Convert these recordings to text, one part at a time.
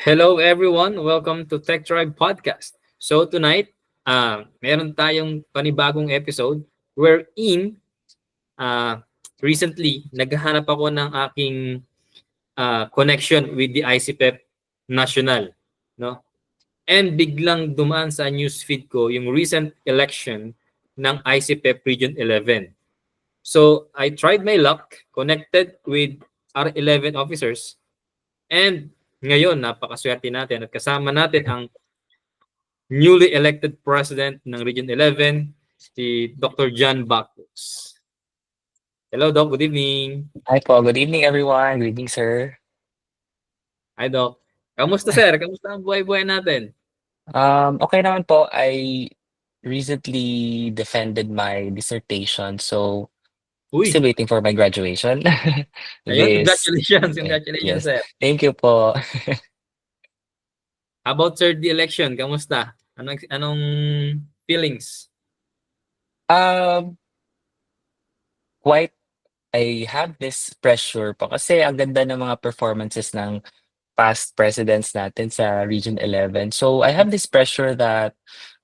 Hello everyone, welcome to Tech Tribe Podcast. So tonight, meron tayong panibagong episode wherein uh, recently naghahanap ako ng aking connection with the ICPEP National, no? And biglang dumaan sa newsfeed ko yung recent election ng ICPEP Region 11. So I tried my luck, connected with R11 officers, and ngayon napakaswerte natin at kasama natin ang newly elected president ng Region 11, si Dr. John Bacchus. Hello, Doc. Good evening. Hi po, good evening everyone. Good evening, sir. Hi, Doc. Kamusta, sir? Kamusta ang buhay-buhay natin? Okay naman po. I recently defended my dissertation, so still Uy, waiting for my graduation. ayun, This, congratulations. yeah, Congratulations, yes. sir. Thank you po. How about, sir, the election? Kamusta? Anong feelings? Um, quite, I have this pressure po kasi ang ganda ng mga performances ng past presidents natin sa Region 11. So I have this pressure that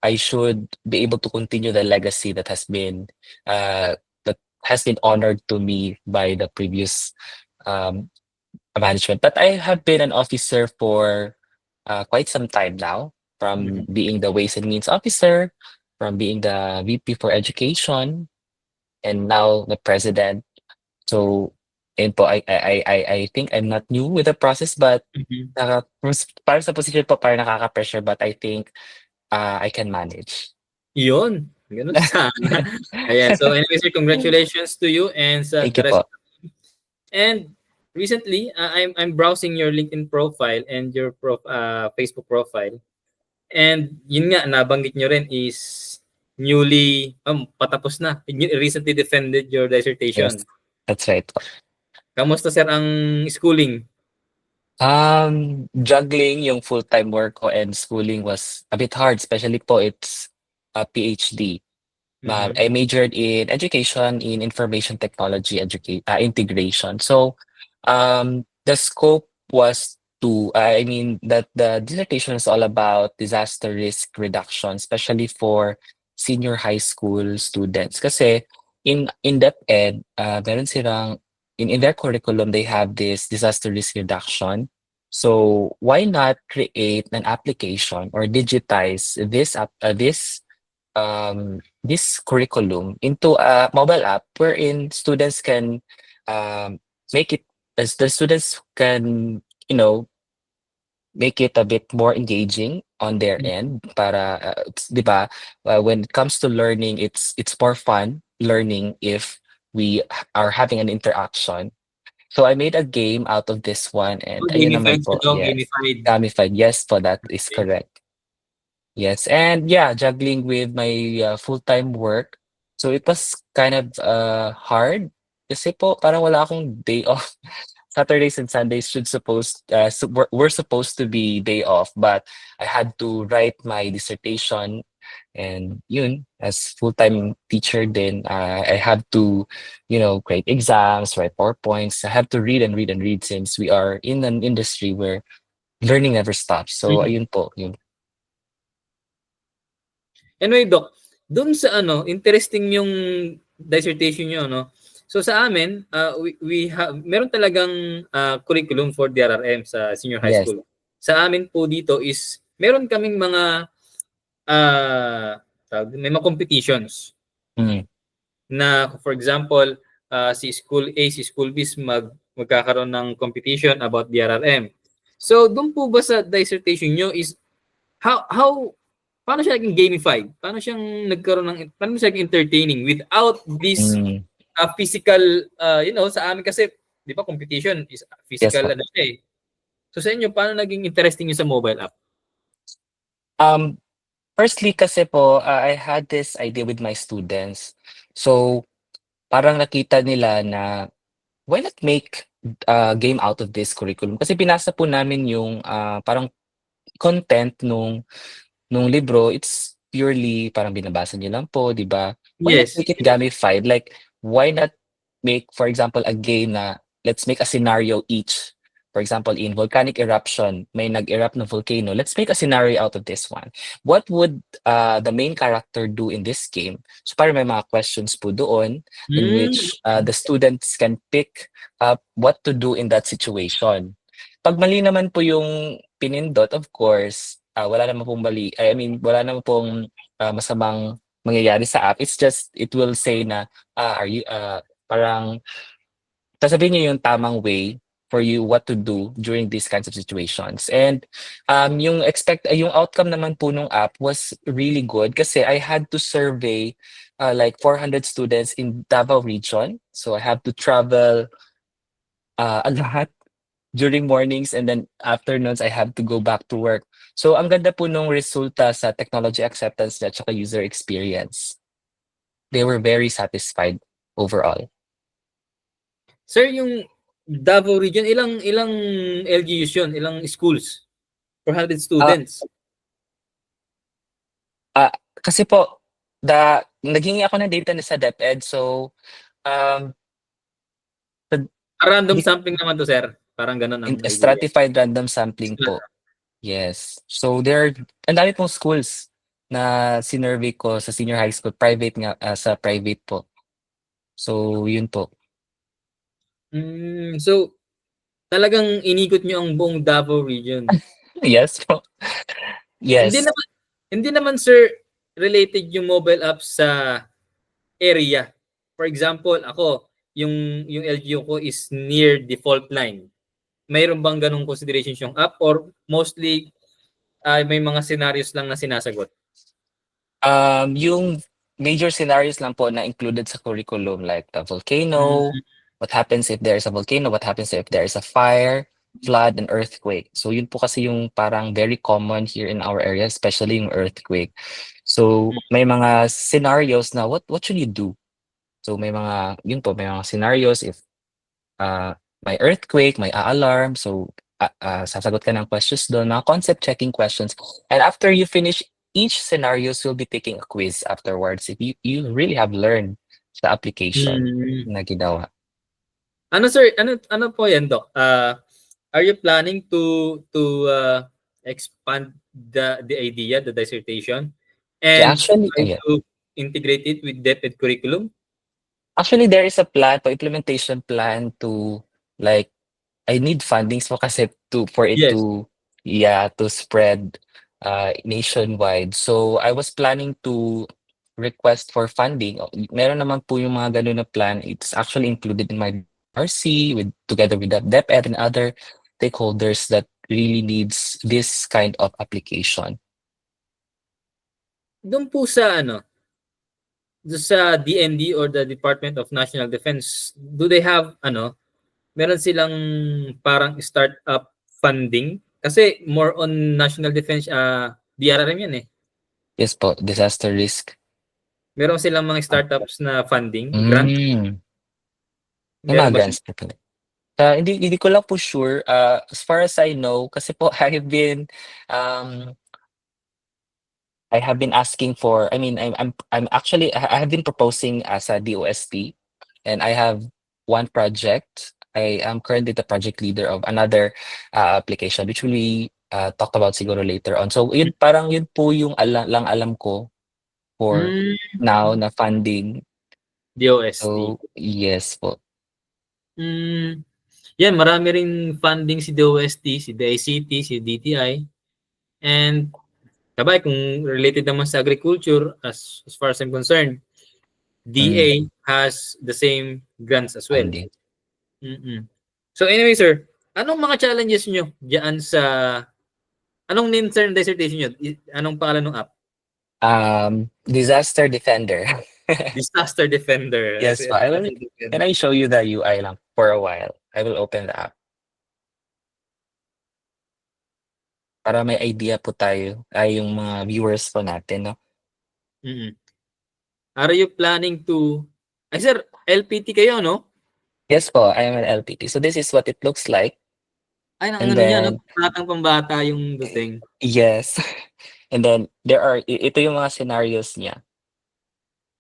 I should be able to continue the legacy uh, that has been honored to me by the previous um, management. But I have been an officer for quite some time now, from Mhm. being the Ways and Means Officer, from being the VP for Education, and now the President. So, and po, I think I'm not new with the process, but Mhm. para sa position po, parang nakaka-pressure, but I think I can manage. Yun. Ganun sana. Ayan. So anyway, sir, congratulations to you and sa Thank the you rest. po. And recently, I'm browsing your LinkedIn profile and your Facebook profile. And yun nga, nabanggit nyo rin is patapos na. You recently defended your Yes, dissertation. that's right po. Kamusta, sir, ang schooling? Juggling yung full-time work ko and schooling was a bit hard, especially po it's a PhD. Mhm. I majored in education in information technology integration. So, the scope was I mean, that the dissertation is all about disaster risk reduction, especially for senior high school students. Kasi in DepEd, meron silang, in their curriculum, they have this disaster risk reduction. So, why not create an application or digitize this curriculum into a mobile app wherein students can make it as the students can, you know, make it a bit more engaging on their end para 'di ba, when it comes to learning, it's more fun learning if are having an interaction. So I made a game out of this one, and Oh, ayun naman gamified siya po, daw, yes. gamified. Gamified, yes po, that is Okay. correct. Yes, and yeah, juggling with my full-time work. So it was kind of hard kasi po parang wala akong day off. Saturdays and Sundays were supposed to be day off, but I had to write my dissertation, and yun, as full-time teacher then I have to, create exams, write PowerPoints. I have to read and read and read since we are in an industry where learning never stops. So Mhm. ayun po, yun. Anyway, Doc, dun sa interesting yung dissertation niyo, no? So sa amin, we have meron talagang curriculum for DRRM sa senior high Yes. school. Sa amin po dito is meron kaming mga may mga competitions Mm. na, for example, si School A, si School B magkakaroon ng competition about DRRM. So doon po ba sa dissertation nyo is how paano siya naging gamified? Paano siya naging entertaining without this Mm. physical, sa amin kasi, di ba, competition is Yes physical, po. siya eh. So sa inyo, paano naging interesting yung sa mobile app? Um, Firstly kasi po, I had this idea with my students. So, parang nakita nila na why not make a game out of this curriculum? Kasi binasa po namin yung parang content nung libro. It's purely parang binabasa niyo lang po, 'di ba? Why not Yes, make it yes. gamified? Like, why not make, for example, a game na let's make a scenario each. For example, in volcanic eruption, may nag-erupt na volcano. Let's make a scenario out of this one. What would the main character do in this game? So para may mga questions po doon in which the students can pick up what to do in that situation. Pag mali naman po yung pinindot, of course, wala naman pong mali. I mean, wala naman pong masamang mangyayari sa app. It's just, it will say na, are you, parang, sasabihin niyo yung tamang way for you what to do during these kinds of situations. And yung outcome naman po nung app was really good kasi I had to survey like 400 students in Davao region. So I have to travel a lot during mornings and then afternoons I have to go back to work. So ang ganda po nung resulta sa technology acceptance at saka user experience. They were very satisfied overall. Sir, yung Davao region, ilang LGUs yun? Ilang schools? 400 students. Kasi po, naghingi ako ng data na sa DepEd, so Random sampling naman to, sir. Parang ganun ang idea. stratified random sampling po. Yes. So ang dami pong schools na sinurvey ko sa senior high school, private nga, sa private po. So yun po. So, talagang inikot nyo ang buong Davao region. Yes po. Yes. Hindi naman sir related yung mobile app sa area. For example, ako, yung LGU ko is near default line. Mayroon bang ganung considerations yung app or mostly may mga scenarios lang na sinasagot? Yung major scenarios lang po na included sa curriculum like the volcano, what happens if there is a volcano, what happens if there is a fire, flood, and earthquake. So yun po kasi yung parang very common here in our area, especially yung earthquake. So may mga scenarios na what should you do? So may mga scenarios if may earthquake, may alarm, so sasagot ka ng questions doon, mga concept checking questions. And after you finish each scenarios, you'll be taking a quiz afterwards if you really have learned the application na ginawa. Ano sir, ano po yan, Doc? Are you planning to expand the idea, the dissertation, and Actually, to integrate it with DepEd curriculum? Actually, there is a plan, implementation plan to like I need fundings po kasi for it Yes. to spread nationwide. So I was planning to request for funding. Meron naman po yung mga ganun na plan. It's actually included in my RC together with the DepEd and other stakeholders that really needs this kind of application. Doon po sa sa DND or the Department of National Defense, do they have meron silang parang startup funding? Kasi more on national defense, DRRM yan eh. Yes po, disaster risk. Meron silang mga startups na funding, grant? May mga grants po. Hindi ko lang po sure. As far as I know, kasi po I have been asking for. I mean, I'm actually I have been proposing as a DOST, and I have one project. I am currently the project leader of another application, which we talk about siguro later on. So yun po yung alam ko for now na funding. DOST. So yes po. Yan, marami ring funding si DOST, si DICT, si DTI. And sabay, kung related naman sa agriculture, as far as I'm concerned, DA has the same grants as well. So anyway, sir, anong mga challenges nyo diyan sa anong name sir dissertation nyo? Anong pangalan ng app? Disaster Defender. Disaster Defender. Yes, can I show you the UI lang for a while? I will open the app. Para may idea po tayo, yung mga viewers po natin, no? Are you planning to... Ay sir, LPT kayo, no? Yes po, I am an LPT. So this is what it looks like. Ay, niya, batang pambata yung dating. Yes. And then, ito yung mga scenarios niya.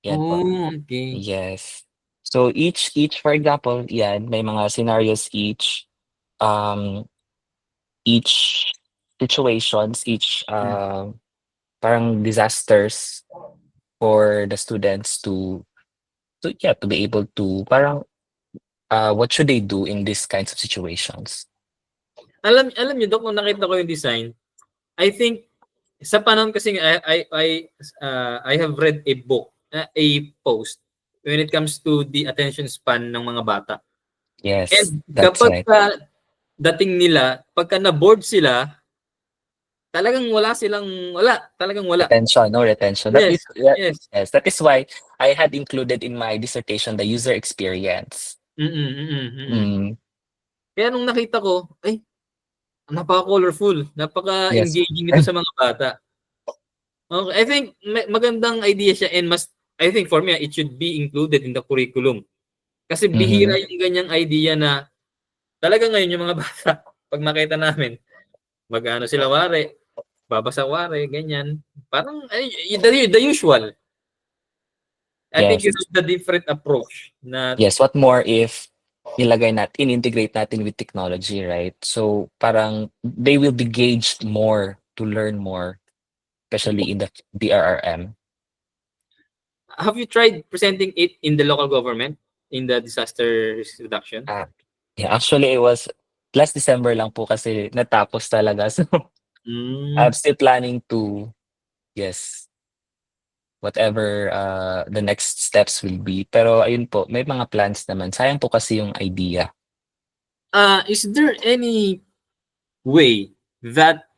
Yan po. Okay. Yes. So each, for example, yan, may mga scenarios each. um, each situations, each parang disasters for the students to be able to parang what should they do in these kinds of situations? Alam niyo Dok, kung nakita ko yung design, I think sa panahon kasi I have read a book, a post when it comes to the attention span ng mga bata. Yes, And that's kapag right. dating nila, pagka na-bored sila, talagang talagang wala. Retention, no retention. That Yes, is that, yes. yes, that is why I had included in my dissertation the user experience. Mm. Mm, Kaya nung nakita ko, ay, napaka-colorful, yes. napaka-engaging nito sa mga bata. Okay, I think magandang idea siya and I think for me, it should be included in the curriculum. Kasi bihira Mhm. yung ganyang idea na talaga ngayon yung mga bata, pag makita namin, mag-ano sila wari, babasa wari, ganyan. Parang the usual. I think Yes. you have the different approach na Yes, what more if integrate natin with technology, right? So parang they will be gauged more to learn more, especially in the BRRM. have you tried presenting it in the local government in the disaster risk reduction? Ah, yeah, actually it was last December lang po kasi natapos talaga. So I'm Mm. still planning to, yes, whatever the next steps will be. Pero ayun po, may mga plans naman. Sayang po kasi yung idea. Is there any way that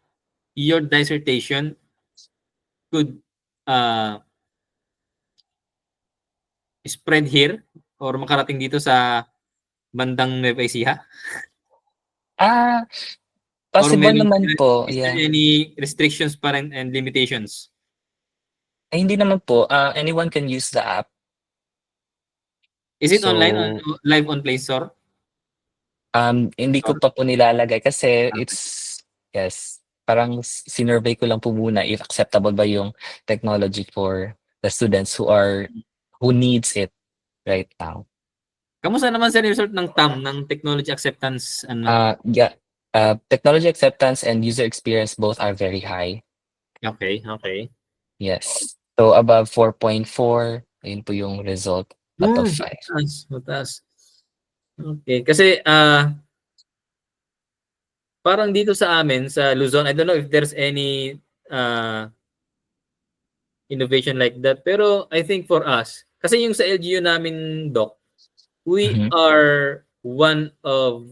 your dissertation could uh, spread here or makarating dito sa bandang Nueva Ecija? Ah, Or possible naman po, is there yeah. any restrictions pa rin and limitations? Ay, hindi naman po. Anyone can use the app. Is it online on So, live on Play Store? hindi ko Or pa po nilalagay kasi yes, parang sinurvey ko lang po muna if acceptable ba yung technology for the students who needs it right now. kamusta naman sa result ng TAM, ng Technology Acceptance Yeah, technology acceptance and user experience both are very high. Okay. Yes. So above 4.4, ayun po yung result out of 5. Mataas. Okay, kasi parang dito sa amin sa Luzon, I don't know if there's any innovation like that, pero I think for us, kasi yung sa LGU namin, Doc, we Mhm. are one of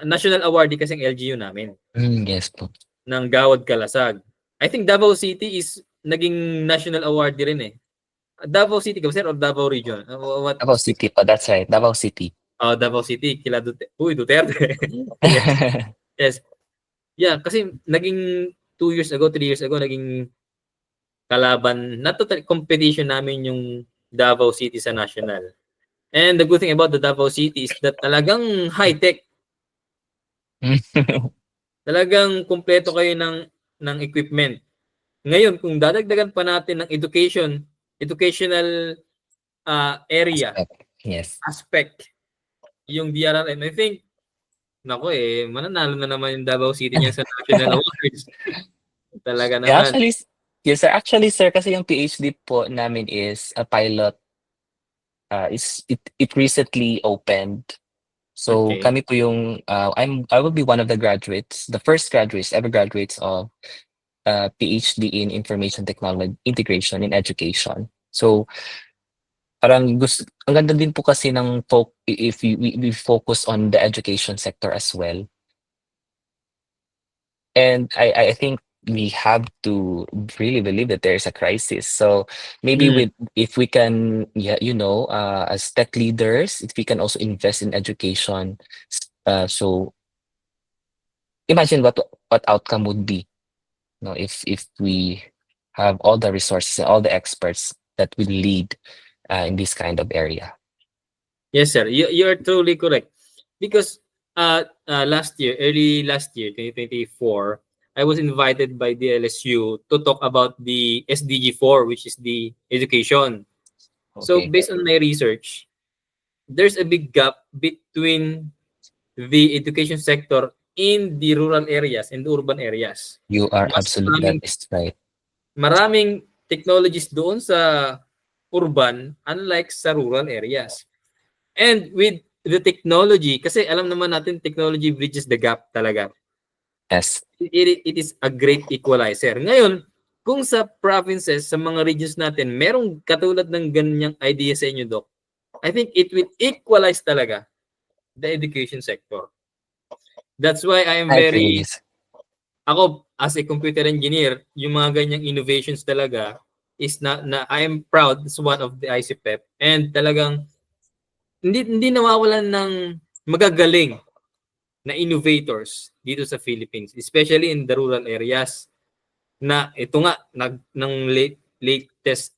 national awardee kasing LGU namin Yes po. ng Gawad Kalasag. I think Davao City is naging national awardee rin eh. Davao City ka ba, sir, or Davao Region? What Davao state? City po, that's right, Davao City. Davao City, kila Duterte. Yes. Yes. Yeah, kasi naging 2 years ago, 3 years ago, naging kalaban, not total competition namin yung Davao City sa national. And the good thing about the Davao City is that talagang high-tech. Talagang kumpleto kayo ng equipment. Ngayon, kung dadagdagan pa natin ng educational area, Yes. aspect, yung DRRM, I think, mananalo na naman yung Davao City niya sa national awards. Talaga Yeah, naman. actually, yes sir. Actually, sir, kasi yung PhD po namin is a pilot. It recently opened. So Okay. kami po yung I will be one of the graduates, the first graduates, ever graduates of PhD in Information Technology Integration in Education. So parang ang ganda din po kasi ng if we focus on the education sector as well. And I think we have to really believe that there is a crisis. So maybe if we can, yeah, as tech leaders, if we can also invest in education, so imagine what outcome would be, if we have all the resources and all the experts that will lead in this kind of area. Yes, sir. You are truly correct. Because early last year, 2024, I was invited by the LSU to talk about the SDG 4, which is the education. So Okay. based on my research, there's a big gap between the education sector in the rural areas, in the urban areas. You are Mas absolutely, that maraming is right. maraming technologies doon sa urban unlike sa rural areas. And with the technology, kasi alam naman natin technology bridges the gap talaga. Yes. It is a great equalizer. Ngayon, kung sa provinces, sa mga regions natin, merong katulad ng ganyang idea sa inyo, Doc, I think it will equalize talaga the education sector. That's why I am I agree with very, this. ako as a computer engineer, yung mga ganyang innovations talaga is na I am proud as one of the ICPEP and talagang hindi nawawalan ng magagaling na innovators dito sa Philippines, especially in the rural areas na ito nga ng latest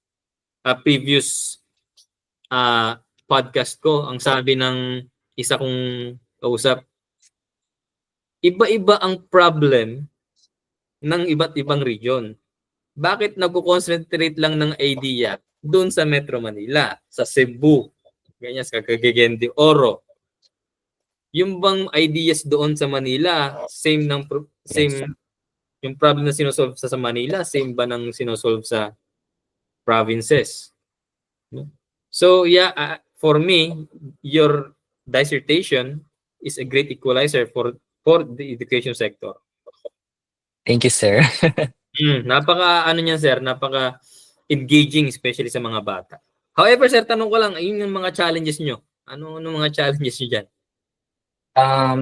previous podcast ko, ang sabi ng isa kong kausap, iba-iba ang problem ng iba't ibang region. Bakit nagko-concentrate lang ng idea doon sa Metro Manila, sa Cebu, ganyan, sa Cagayan de Oro? Yung bang ideas doon sa Manila, Yes. same yung problem na sinosolve sa Manila, same ba ng sinosolve sa provinces? So yeah, for me, your dissertation is a great equalizer for the education sector. Thank you, sir. Napaka ano niyan sir, napaka engaging especially sa mga bata. However sir, tanong ko lang, ayun yung mga challenges nyo. Ano mga challenges nyo dyan? Um,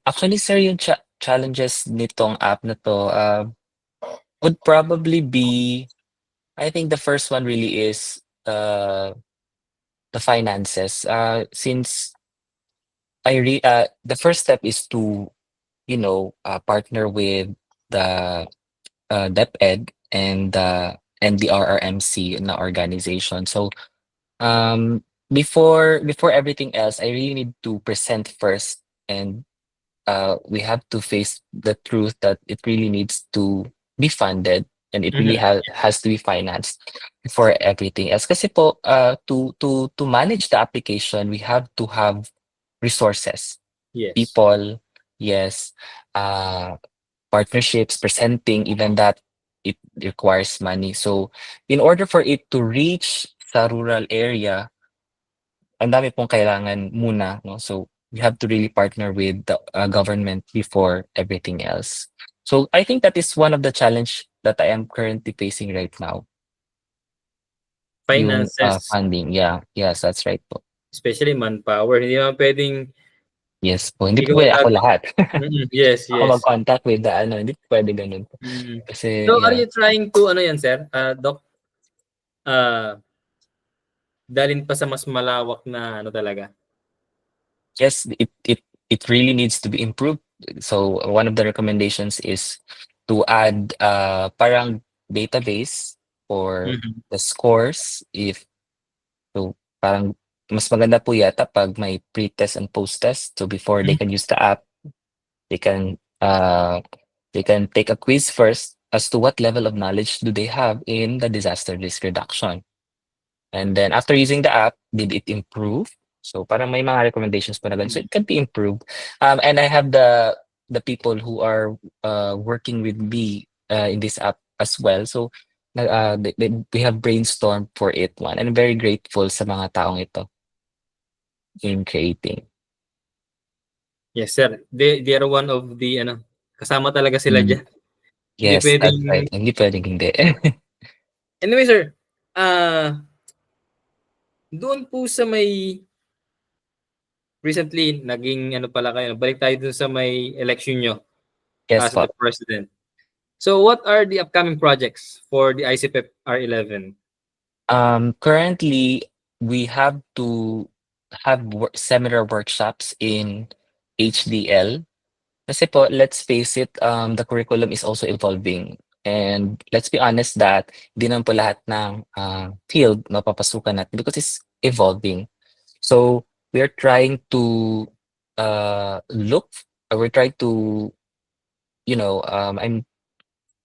Actually, sir, yung challenges nitong app na to, would probably be, I think the first one really is the finances. Since the first step is to, partner with the DepEd and the RRMC na organization. So, before everything else, I really need to present first, and we have to face the truth that it really needs to be funded, and it really has to be financed for everything else. Kasi po, to manage the application, we have to have resources, Yes. people, yes, uh, partnerships, presenting, even that it requires money. So, in order for it to reach sa rural area, ang dami pong kailangan muna, no? So, we have to really partner with the government before everything else. So, I think that is one of the challenge that I am currently facing right now, yung Finances, funding. Yeah, yes, that's right po. especially manpower. Hindi naman pwedeng Yes po, hindi po ikaw pwede ako gag lahat. yes, Ako yes. mag-contact with the ano, hindi po pwede ganun po. Kasi, So are yeah. you trying to ano yan sir, Doc, ah, dalhin pa sa mas malawak na ano talaga? Yes, it really needs to be improved. So one of the recommendations is to add parang database for Mhm. the scores. If so, parang mas maganda po yata pag may pre-test and post-test. So before they can use the app, they can uh they can take a quiz first as to what level of knowledge do they have in the disaster risk reduction. And then after using the app, did it improve? So parang may mga recommendations pa na ganun. So it can be improved. And I have the people who are working with me in this app as well. So we have brainstormed for it one. And I'm very grateful sa mga taong ito in creating. Yes sir, they are one of the ano, kasama talaga sila Mm. diyan. Hindi Yes, pwedeng that's right. Hindi pwedeng hindi. anyway sir, doon po sa may recently naging ano pala kayo, balik tayo dun sa may election nyo Yes as the po. president. So what are the upcoming projects for the ICPEP R11? Currently, we have to have seminar workshops in HDL. Kasi po, let's face it, the curriculum is also evolving. And let's be honest that hindi naman po lahat ng field mapapasukan natin because it's evolving. So we are trying to we're trying to, I'm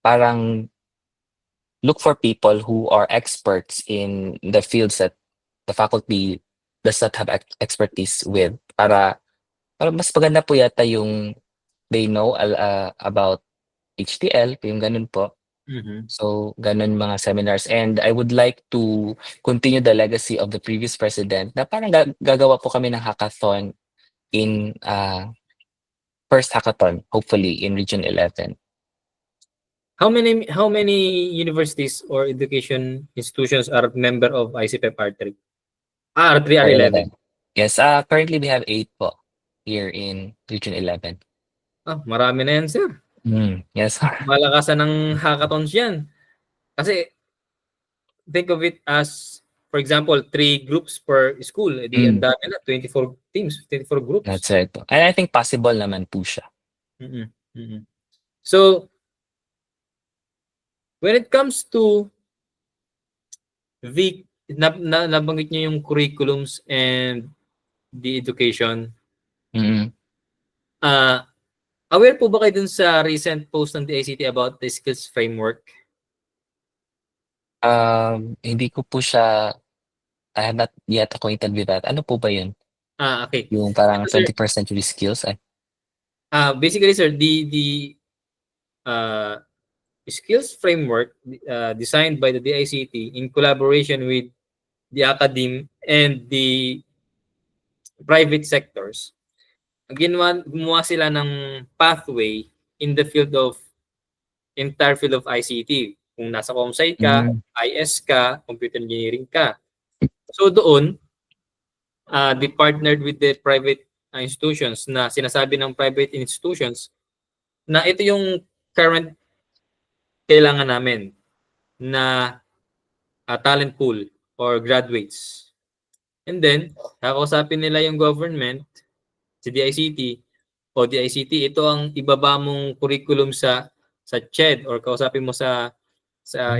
parang look for people who are experts in the fields that the faculty does not have expertise with, para Parang mas maganda po yata yung they know about HTL, yung gano'n po. Mhm. So, gano'n mga seminars and I would like to continue the legacy of the previous president na parang gagawa po kami ng hackathon in, first hackathon hopefully in Region 11. How many universities or education institutions are member of ICPEP R3? R3, Or R11. 11. Yes, currently we have 8 po here in Region 11. Marami na yan, sir. Yes. Malakasan ng hackathons yan. Kasi think of it as, for example, 3 groups per school. Di ang Hmm, dami na, 24 teams, 24 groups. that's right po. And I think possible naman po siya. Mm-mm. Mm-mm. So, when it comes to nabanggit niyo yung curriculums and the education, Mm. aware po ba kayo dun sa recent post ng DICT about the skills framework? Hindi ko po siya I have not yet acquainted with that. Ano po ba yun? Okay. Yung parang Ito, sir, 21st century skills? basically, sir, the uh, skills framework designed by the DICT in collaboration with the academe and the private sectors, gumawa sila ng pathway in the entire field of ICT. Kung nasa ComSci ka, Hmm, IS ka, computer engineering ka. So doon, they partnered with the private institutions na sinasabi ng private institutions na ito yung current kailangan namin na talent pool or graduates. And then, kakausapin nila yung government, si DICT, o DICT, ito ang ibaba mong curriculum sa CHED or kausapin mo sa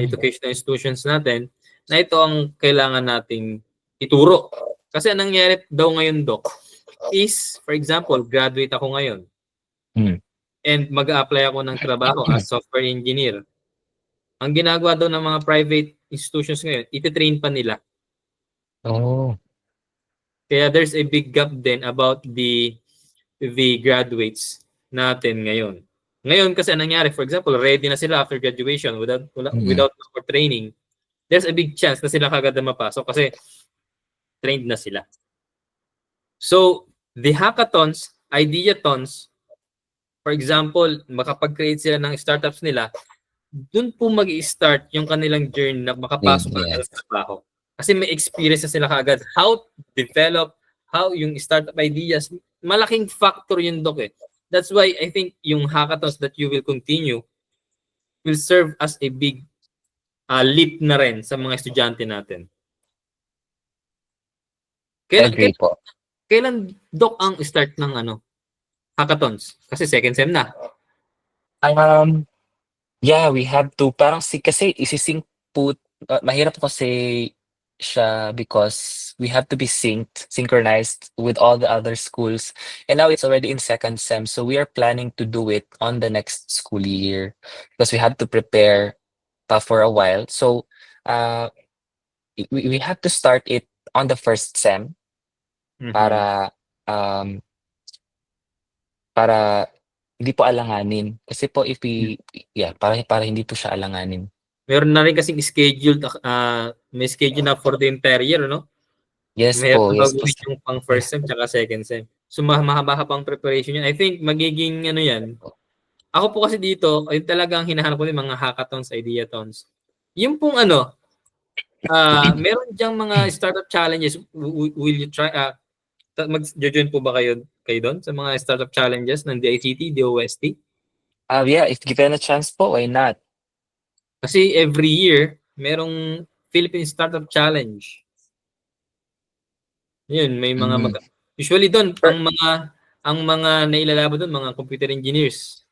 educational institutions natin na ito ang kailangan nating ituro. Kasi anong nangyari daw ngayon, Doc, is, for example, graduate ako ngayon hmm. and mag-a-apply ako ng trabaho as software engineer. Ang ginagawa daw ng mga private institutions ngayon, iti-train pa nila. Oh. Kaya there's a big gap din about the graduates natin ngayon. Ngayon kasi anong nangyari, for example, ready na sila after graduation Mm. without proper training. There's a big chance na sila kagad na mapasok kasi trained na sila. So, the hackathons, ideathons, for example, makapag-create sila ng startups nila, dun po mag-i-start yung kanilang journey na makapasok na Yes. sa trabaho. Kasi may experience na sila kagad how to develop, how yung startup ideas, malaking factor yun, Doc, eh. That's why I think yung hackathons that you will continue will serve as a big leap na rin sa mga estudyante natin. Kailan, Agree po. kailan Doc, ang start ng hackathons? Kasi second sem na. Yeah, we have to parang kasi isi-sync po mahirap kasi siya because we have to be synchronized with all the other schools. And now it's already in second sem, so we are planning to do it on the next school year because we have to prepare pa for a while. So, we have to start it on the first sem para, um, para hindi po alanganin. Kasi po if para hindi po siya alanganin. Meron na rin kasing scheduled, may schedule na for the entire year, no? Yes Meron po, yes po. gagawin yung pang first sem tsaka second sem. So mahaba pang preparation yun. I think magiging yan. Ako po kasi dito, ayun talagang hinahanap ko yung mga hackathons, ideathons. Yung pong meron diyang mga startup challenges. Will you try, mag-join po ba kayo doon sa mga startup challenges ng DICT, DOST? Yeah, if given a chance po, why not? Kasi every year, merong Philippine Startup Challenge. Yun, may mga Mhm. usually doon Per ang mga nailalaban doon mga computer engineers.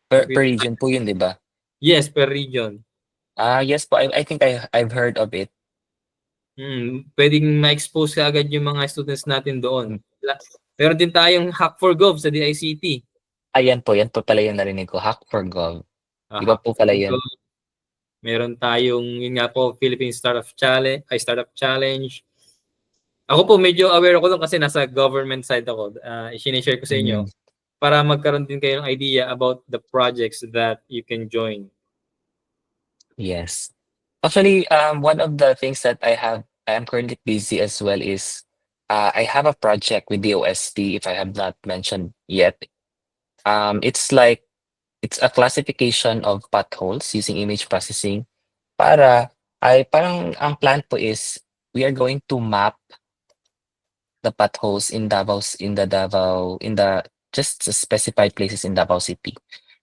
per region po yun, 'di ba? Yes, per region. Yes po, I think I've heard of it. Pwedeng ma-expose kaagad yung mga students natin doon. Hmm. Meron din tayong Hack for Gov sa DICT. Yan po pala yung narinig ko, Hack for Gov. Iba Hack po for pala yun. Gov. Meron tayong yun nga po Philippine Startup Challenge, Ako po medyo aware ako doon kasi nasa government side ako. I-share ko sa inyo Mm, para magkaroon din kayo ng idea about the projects that you can join. yes. Actually, one of the things that I am currently busy as well is I have a project with the OST, if I have not mentioned yet. It's like it's a classification of potholes using image processing para parang ang plan po is we are going to map the potholes in the just specified places in Davao City.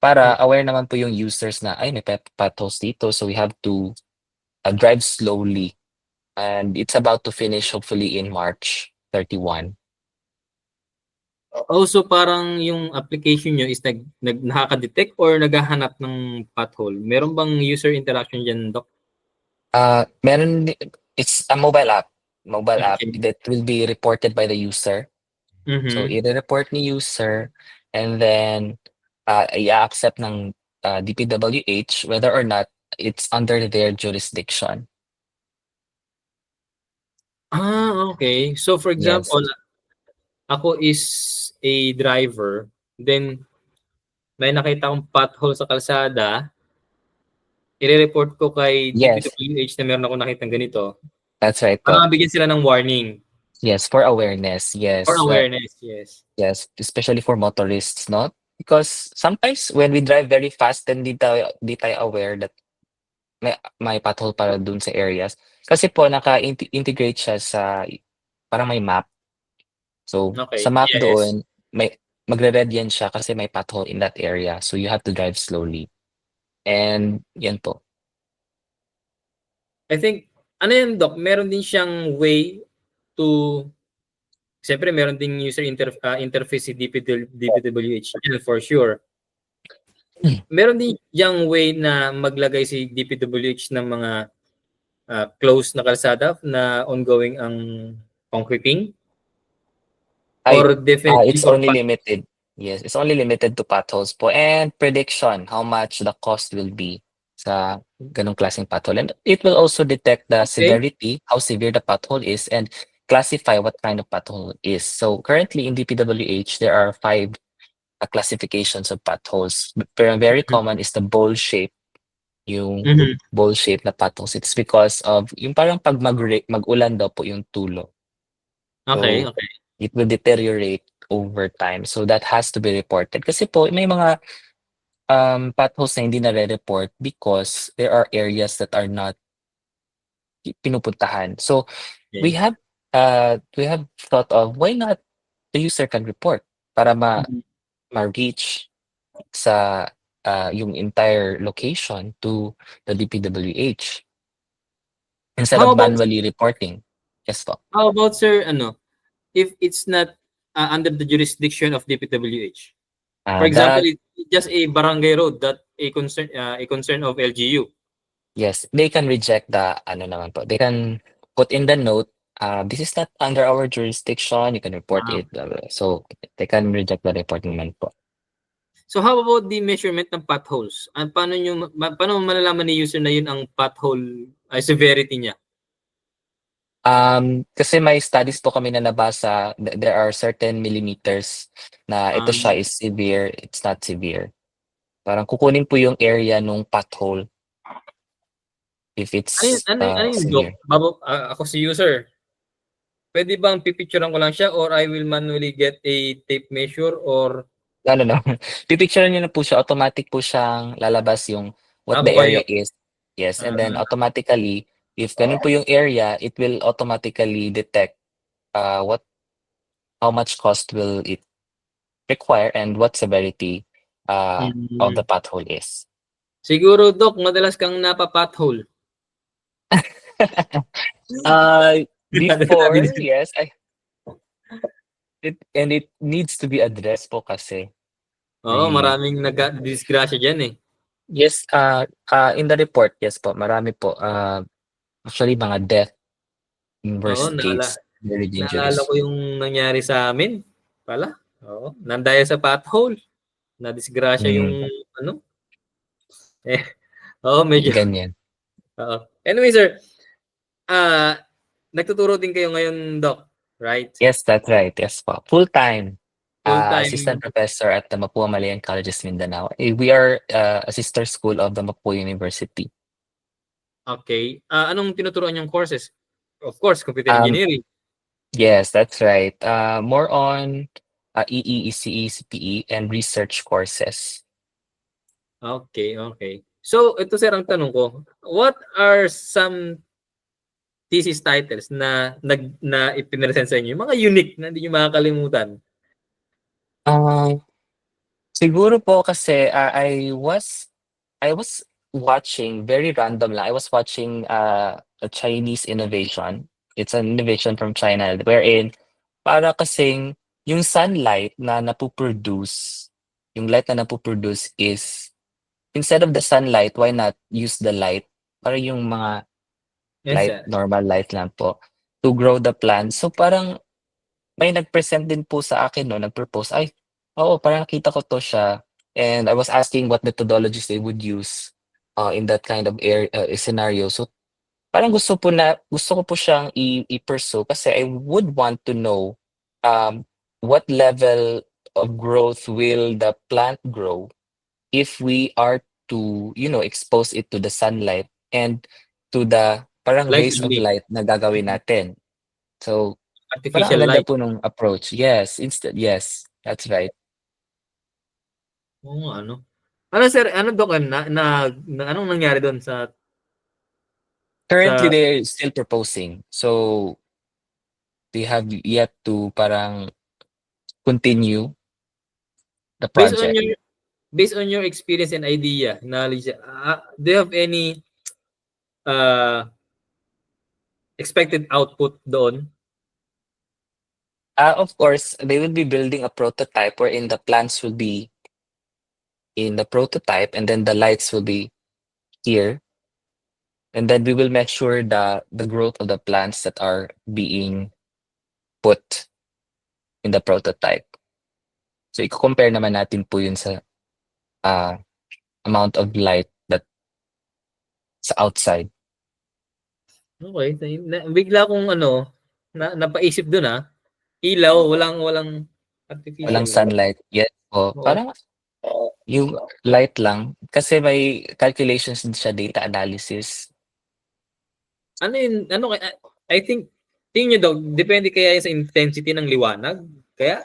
Para aware naman po yung users na ay may potholes dito, so we have to drive slowly, and it's about to finish hopefully in March 31. Also, parang yung application nyo is nakaka-detect or naghahanap ng pothole? Meron bang user interaction dyan, Doc? Meron it's a mobile app Okay. that will be reported by the user. So Mhm. i-report ni user, and then i-accept ng DPWH whether or not it's under their jurisdiction. Okay. So for Yes. example, ako is a driver, then may nakita akong pothole sa kalsada, ire-report ko kay Yes, DPWH na meron akong nakitang ganito, that's right para po. mabigyan sila ng warning Yes, for awareness. or Yes. awareness, yes. Yes, especially for motorists, no? Because sometimes when we drive very fast, then di tayo aware that may pothole para dun sa areas. Kasi po naka-integrate siya sa parang may map. So sa Okay, map yes. doon may magre-red yan siya kasi may pothole in that area. So you have to drive slowly. And yan po. I think, ano yan, Doc, meron din siyang way to, siyempre meron ding interface si DPWH yan for sure. Meron din yung way na maglagay si DPWH ng mga close na kalsada na ongoing ang concreting Ay, or definitely it's for only limited. Yes, it's only limited to potholes po, and prediction how much the cost will be sa ganong klaseng pothole. And it will also detect the okay? severity, how severe the pothole is, and classify what kind of pothole is. So currently in DPWH, there are five classifications of potholes. Pero very common is the bowl shape, yung Mhm. bowl shape na potholes. It's because of yung parang pag mag-ulan daw po yung tulo. Okay, So okay. it will deteriorate over time. So that has to be reported. Kasi po may mga potholes na hindi nare-report because there are areas that are not pinupuntahan. So we Okay. have we have thought of why not the user can report para Mhm. ma-reach sa yung entire location to the DPWH instead How of about manually reporting. Yes po. how about sir ano, if it's not under the jurisdiction of DPWH? For example, That it's just a barangay road that a concern of LGU. Yes, they can reject the ano naman po. They can put in the note, this is not under our jurisdiction. You can report Ah, it. So they can reject the report naman po. so how about the measurement ng potholes? Paano mo malalaman ni user na yun ang pothole severity niya? Kasi may studies po kami na nabasa, there are certain millimeters na ito siya Um, is severe, it's not severe. Parang kukunin po yung area nung pothole if it's ano yung doc? severe. Ako si user. Pwede bang pipicturean ko lang siya or I will manually get a tape measure or Ano no, pipicturean niyo na po siya, automatic po siyang lalabas yung what the buhay area yung is. Yes, and then ah, automatically, if ganun po yung area, it will automatically detect what how much cost will it require and what severity of the mm, pothole is. siguro doc madalas kang napa-pothole. Before, yes, it needs to be addressed po kasi. Oo, May maraming disgrasya diyan eh. yes, in the report, yes po, marami po. Actually, mga death in Oo, worst case, very naalala dangerous. ko yung nangyari sa amin pala. Oo, nandaya sa pothole. Nadisgrasya Mm, yung ano, eh, oo medyo ganyan. oo. Anyway sir, ah, nagtuturo din kayo ngayon, Doc? right? Yes, that's right. Yes po. Full-time assistant Full-time. professor at the Mapua Malayan Colleges, Mindanao. We are a sister school of the Mapua University. Okay. Anong tinuturuan yung courses? Of course, computer Um, engineering. yes, that's right. More on EE, ECE, CPE, and research courses. Okay, okay. So, ito sir ang tanong ko. What are some thesis titles na ipinresent sa inyo? Yung mga unique na hindi nyo makakalimutan. Uh, Siguro po kasi I was watching very random lang. I was watching a Chinese innovation. It's an innovation from China wherein para kasing yung sunlight na napoproduce, yung light na napoproduce is instead of the sunlight, why not use the light para yung mga Yes, light, sir. normal light lang po to grow the plant. So parang may nag-present din po sa akin 'no, nag-propose, ay, oo parang nakita ko 'to siya and I was asking what methodologies they would use, in that kind of scenario. So, parang gusto ko po siyang i-pursue kasi I would want to know, what level of growth will the plant grow if we are to, expose it to the sunlight and to the parang Light rays of only. light na gagawin natin. So parang Artificial ang ganda light. po nung approach. Yes, that's right. Oo nga, ano. Ano sir, ano Doc, na anong nangyari doon Currently, sa they're still proposing. So they have yet to parang continue the based on project. your based on your experience and idea, knowledge, do you have any uh, expected output doon? Of course, they will be building a prototype wherein the plants will be in the prototype and then the lights will be here. And then we will measure the growth of the plants that are being put in the prototype. So i-compare naman natin po yun sa uh, amount of light that sa outside. Okay, bigla akong napaisip doon. Ilaw, walang Walang artificial. sunlight. Yes po. Oo. Parang yung light lang. Kasi may calculations din siya, data analysis. Ano yun, I think, tingin nyo daw, depende kaya sa intensity ng liwanag? Kaya,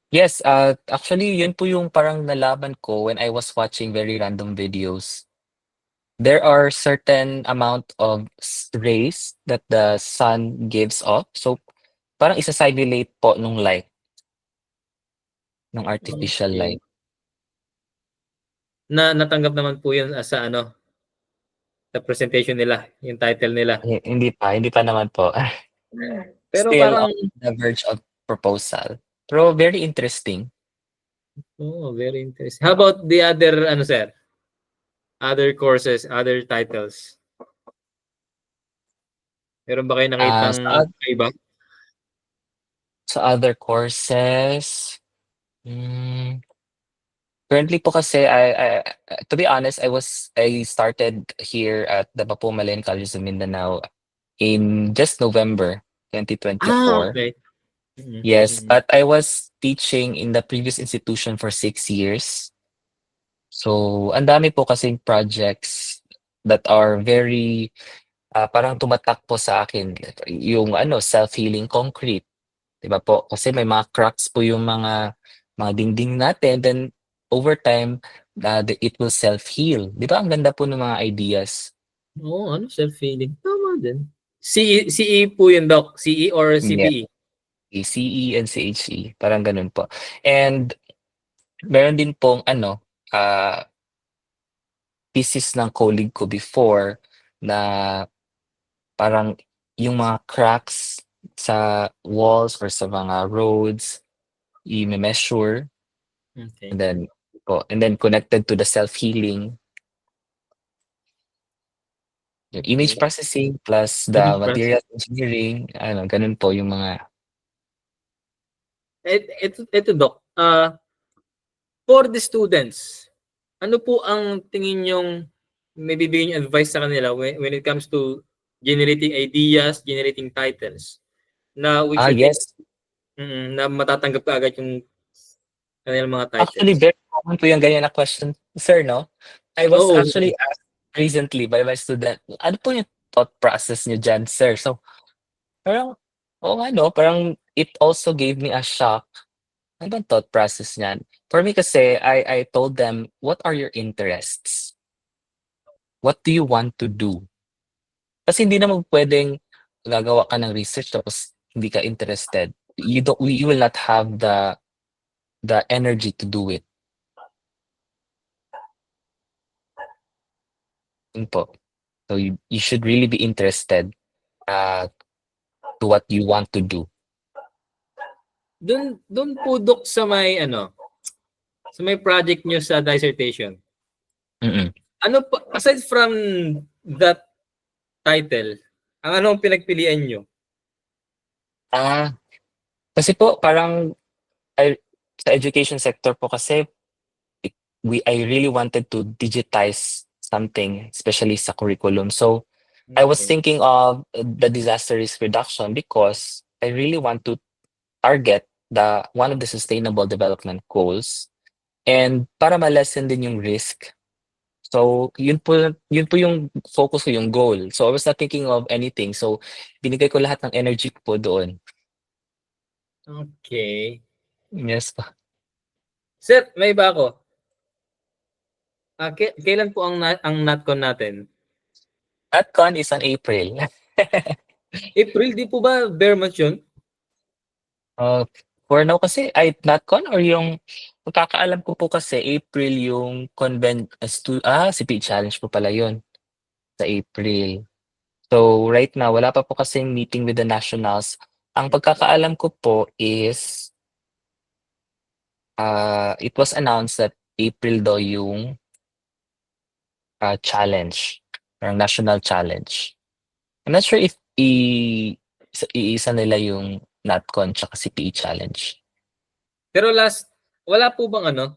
Yes, actually, yun po yung parang nalaman ko when I was watching very random videos. There are certain amount of rays that the sun gives off. So, parang isa-simulate po nung light, nung artificial okay. light. Natanggap naman po yun sa sa presentation nila, yung title nila. Hindi pa naman po. Pero Still parang, on the verge of proposal. Pero very interesting. oh, very interesting. How about the other, sir? Other courses, other titles? Meron ba kayo Ah, nakitang sa iba? sa other courses, hmm, currently po kasi to be honest, I started here at the Mapua Malayan College of Mindanao in just November Ah, 2024. okay. Mm, Yes, mm. but I was teaching in the previous institution for 6 years. So, ang dami po kasing projects that are very, parang tumatak po sa akin. Yung self-healing concrete. 'Di ba po? Kasi may mga cracks po yung mga dingding natin, then over time, it will self-heal. 'Di ba ang ganda po ng mga ideas? Oo, self-healing. Tama din. CE po yun, Doc. CE or Yeah, CPE? CE and CHE, parang gano'n po. And meron din pong thesis ng colleague ko before na parang yung mga cracks sa walls or sa mga roads, i-me-measure. Okay. And then connected to the self-healing, yung image Okay. processing plus the Image process. material engineering, gano'n po yung mga Ito, Doc. For the students, ano po ang tingin yung may bibigyan yung advice sa kanila when it comes to generating ideas, generating titles na which you think Yes. na matatanggap ka agad yung kanilang mga Actually, titles? very common po yung ganyan na question, sir, 'no? I was Oo, actually asked recently by my student, "Ano po yung thought process niyo diyan, sir?" So, parang, oo nga 'no, parang it also gave me a shock. Ano bang thought process niyan? For me kasi, I told them, "What are your interests? What do you want to do?" Kasi hindi naman puwedeng gagawa ka ng research tapos hindi ka interested. You will not have the energy to do it, yun po. So you should really be interested, uh, to what you want to do. dun po Dok sa may ano, sa may project niyo sa dissertation, Mm. ano pa aside from that title, ang ano ang pinagpilian niyo? Ah, kasi po parang I sa education sector po kasi I really wanted to digitize something, especially sa curriculum. So, I was Okey. thinking of the disaster risk reduction because I really want to target the one of the sustainable development goals and para ma-lessen din yung risk. So, yun po yung focus ko, yung goal. So, I was not thinking of anything. So, binigay ko lahat ng energy ko po doon. Okey. Yes po. Sir, may iba ako. Kailan po ang NatCon natin? AdCon is on April. April, 'di po ba bare months yun? Uh, for now kasi ay NatCon or yung pagkakaalam ko po kasi April yung CPE Challenge po pala yun, sa April. So, right now wala pa po kasing meeting with the nationals. Ang pagkakaalam ko po is, it was announced that April daw yung, challenge, parang national challenge. I'm not sure if iisa nila yung NatCon tsaka CPE Challenge. Pero wala po bang ano,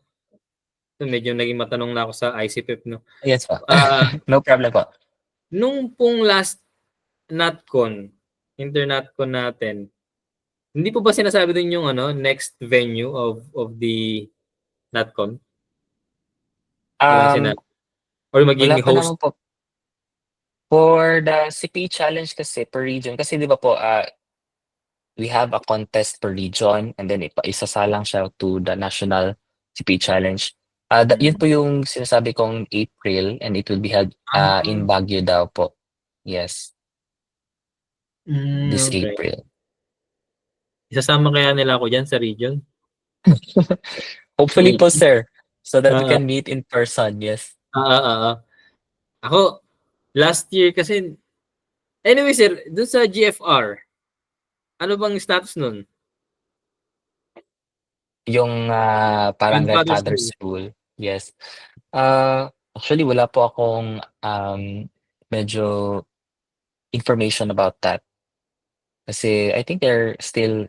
medyo naging matanong na ako sa ICPEP 'no. Yes po. Ah, No problem po. nung pong last NatCon, inter-NatCon natin, hindi po ba sinasabi dun yung ano, next venue of the NatCon? Walang Um, sinabi or wala maging pa host? naman po. For the CPE challenge kasi per region kasi 'di ba po, we have a contest per region and then isasalang siya to the national CPE challenge. Yun Mm. po yung sinasabi kong April and it will be held, in Ah, Baguio daw po. Yes, this okey. April. Isasama kaya nila ako diyan sa region? Hopefully Wait. po, sir, so that we Oo, can meet in person, yes. oo. Ako last year kasi anyway sir, dun sa GFR, ano bang status nun? Yung, parang Grandfather's grandfather's Day. school, yes. Actually wala po akong, medyo information about that kasi I think they're still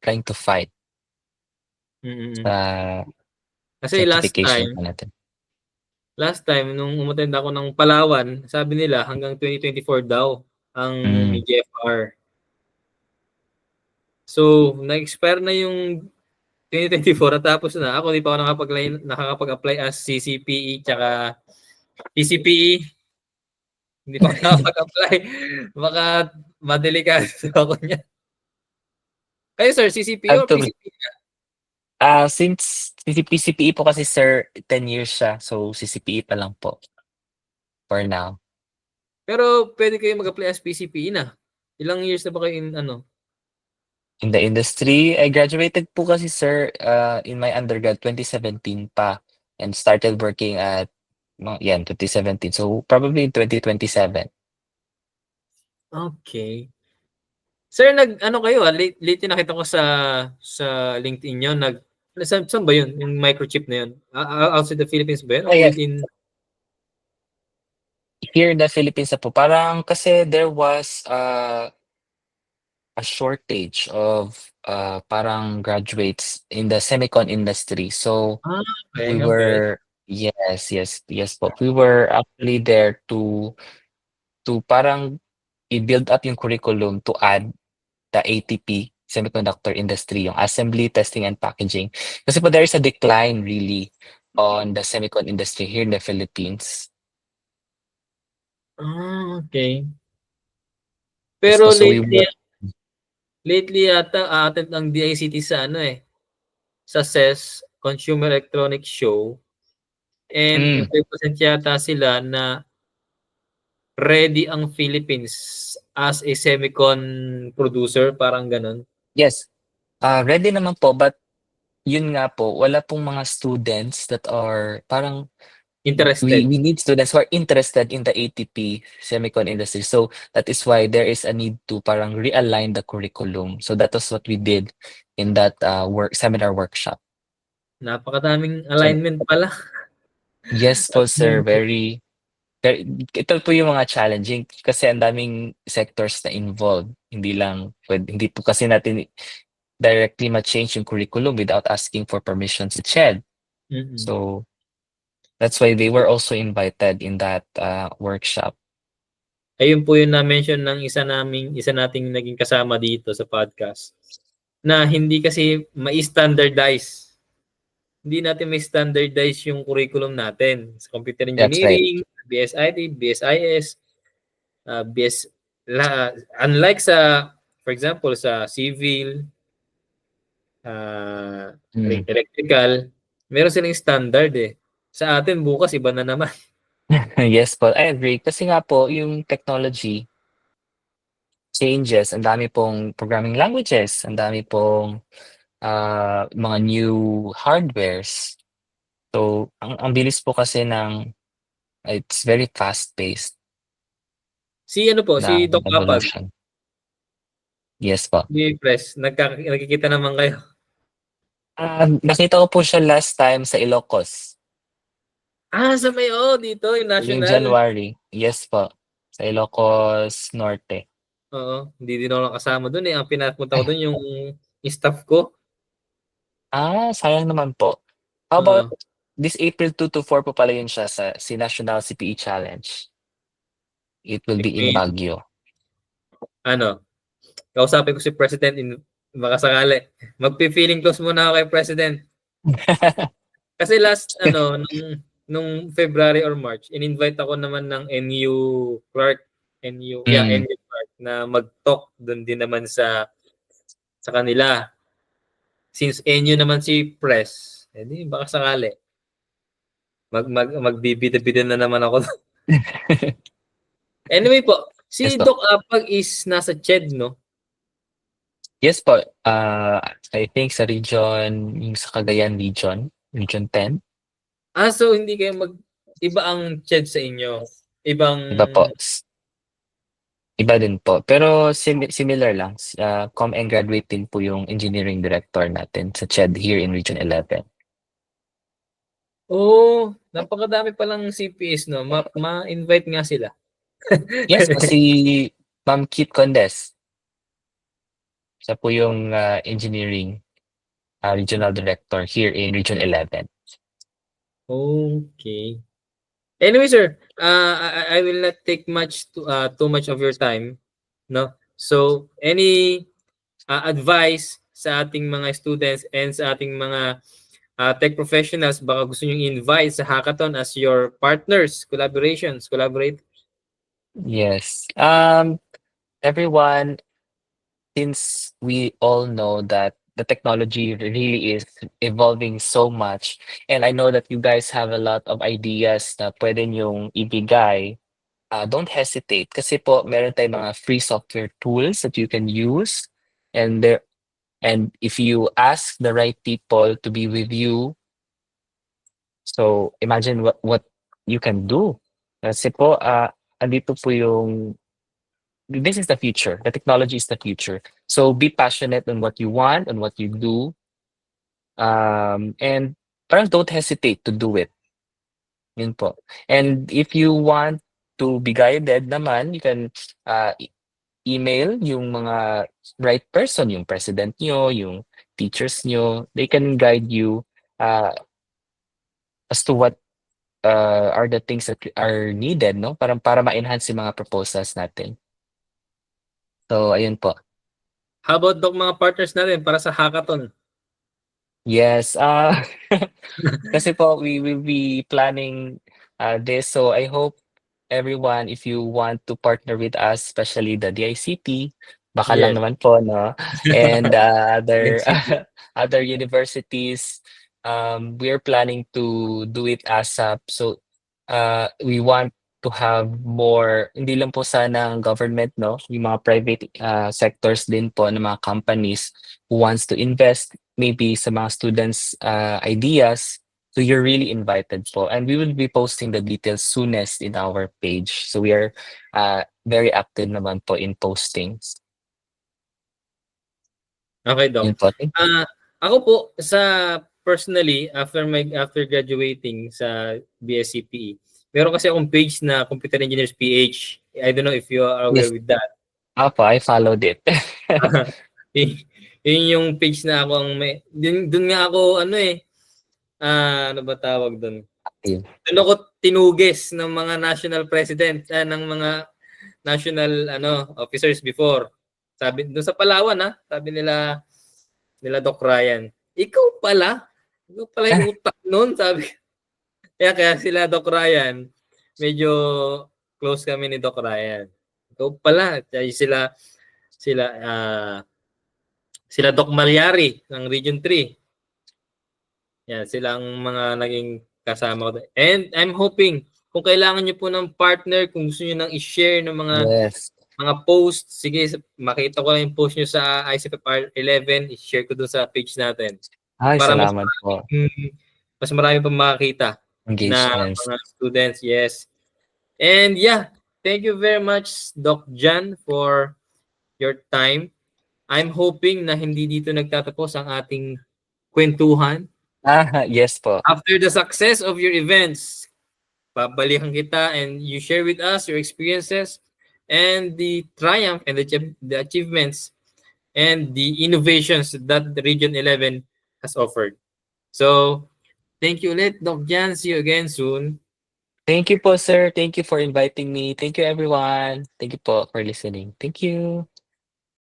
trying to fight Mm. sa Kasi certification po natin. last time nung umattend ako ng Palawan, sabi nila hanggang 2024 daw ang Hmm, GFR. So, na-expire na yung 2024 at tapos na. Ako di pa ako nakakapag-apply as CCPE tsaka PCPE. Hindi pa ako nakapag-apply. Baka madelikado ako niyan. Kayo sir, CCPE have or to PCPE? since CCPE po kasi, sir, 10 years siya, so CCPE pa lang po for now. Pero pwede kayo mag-apply as PCPE na. Ilang years na ba kayo in ano? In the industry, I graduated po kasi, sir, in my undergrad 2017 pa and started working at 2017. So, probably 2027. Okay. Sir, nag-ano kayo, lately nakita ko sa LinkedIn niyo saan ba 'yun, yung microchip na 'yun? Outside the Philippines ba 'yun o Yes, within? here in the Philippines na po. Parang kasi there was, a shortage of, parang graduates in the semicon industry. So, Ah, we okey. were yes, yes, yes po. We were actually there to parang i-build up yung curriculum to add. the ATP semiconductor industry, yung assembly, testing, and packaging. Kasi po there is a decline really on the semicon industry here in the Philippines. Okay. Yes Pero po, so we lately work. lately yata aattend ang DICT sa ano, sa CES, Consumer Electronics Show, and Mm, nagpe-present yata sila na ready ang Philippines as a semicon producer, parang gano'n, yes, ready naman po, but yun nga po, wala pong mga students that are parang interested. we need students who are interested in the ATP semicon industry. So that is why there is a need to parang realign the curriculum. So that was what we did in that seminar workshop. Napakadaming So alignment pala. yes po sir, ito po yung mga challenging kasi ang daming sectors na involved. Hindi po kasi natin directly ma-change yung curriculum without asking for permission sa CHED. Mm. So that's why they were also invited in that workshop. Ayun po yung na-mention ng isa nating naging kasama dito sa podcast, na hindi kasi mai-standardize. Hindi natin mai-standardize yung curriculum natin sa computer That's right. engineering, BSIT, BSIS, BS la unlike sa, for example, sa civil, ah, Mm. electrical, meron silang standard, eh. Sa atin bukas iba na naman. Yes po, I agree. Kasi nga po, yung technology changes, ang dami pong programming languages, ang dami pong mga new hardwares. So, ang bilis po kasi it's very fast-paced Si ano po, na si Doc Apag, evolution. Yes po. ni Press, nagkikita naman kayo? Nakita ko po siya last time sa Ilocos, Sa may dito yung yung national. January. Yes po, sa Ilocos Norte. Oo, hindi din ako nakasama dun, eh. Ang pinapunta ko dun yung staff ko. Sayang naman po. How about Oo, this April 2 to 4 po pala yun siya si National CPE Challenge. It will be in April Baguio. ano, kausapin ko si President baka sakali. Magfi-feeling close muna ako kay President. Kasi last nung February or March, in-invite ako naman ng NU Clark, Mm. NU Clark na mag-talk dun din naman sa kanila. Since NU naman si Press, baka sakali. Magbibida-bida na naman ako. Anyway po, Yes si po. Doc Apag is nasa CHED, no? Yes po. I think sa yung sa Cagayan region, Region 10. So hindi kayo iba ang CHED sa inyo. Ibang Iba po. Iba din po. Pero similar lang. Com and graduate din po yung engineering director natin sa CHED here in Region 11. Napakadami palang CPS, no? Ma-invite nga sila. Yes po, si Ma'am Kit Condes. Siya po yung engineering regional director here in Region 11. Okay. Anyway, sir, I will not take too much of your time, no? So, any advice sa ating mga students and sa ating mga tech professionals, baka gusto nyo invite sa hackathon as your partners, collaborate. Yes. Everyone, since we all know that the technology really is evolving so much, and I know that you guys have a lot of ideas na pwede niyong ibigay, don't hesitate. Kasi po, meron tayong mga free software tools that you can use. And if you ask the right people to be with you, so imagine what you can do. Kasi po, andito po this is the future. The technology is the future. So be passionate on what you want, on what you do, and parang don't hesitate to do it. Yun po. And if you want to be guided naman, you can email yung mga right person, yung president nyo, yung teachers nyo. They can guide you uh, as to what are the things that are needed, no? Para ma-enhance yung mga proposals natin. So, ayun po. How about Doc, mga partners natin para sa hackathon? Yes, kasi po we will be planning this. So I hope everyone, if you want to partner with us, especially the DICT, baka lang Yes. naman po, no? And other NCT. other universities, we are planning to do it ASAP. So we want to have more, hindi lang po sana ang government, no? Yung mga private sectors din po ng mga companies who wants to invest maybe sa mga students' ideas. So you're really invited po. And we will be posting the details soonest in our page. So we are very active naman po in postings. Okay, Doc. Yun po. Thank you. Ako po personally after graduating sa BSCPE, meron kasi akong page na Computer Engineers PH. I don't know if you are aware Yes. with that. Apo, I followed it. Yun yung page na ako ang may dun nga ako ano ba tawag doon? Active. Doon ako tinugis ng mga national president, ng mga national officers before. Sabi doon sa Palawan sabi nila Doc Ryan, ikaw pala yung utak noon, sabi. Kaya sila Doc Ryan, medyo close kami ni Doc Ryan. Ikaw pala, sila Doc Malyari ng Region 3. Yan, sila ang mga naging kasama ko. And I'm hoping, kung kailangan nyo po ng partner, kung gusto nyo nang i-share ng Yes. mga posts, sige, makita ko lang yung post nyo sa ICFR 11, i-share ko doon sa page natin. Ay, Para salamat po. mas marami pa makakita na Engagements. mga students, yes. And yeah, thank you very much, Doc Jan, for your time. I'm hoping na hindi dito nagtatapos ang ating kwentuhan. Yes po. After the success of your events, babalikan kita and you share with us your experiences and the triumph and the achievements and the innovations that the Region 11 has offered. So, thank you ulit, Doc Jan. See you again soon. Thank you po, sir. Thank you for inviting me. Thank you, everyone. Thank you po for listening. Thank you.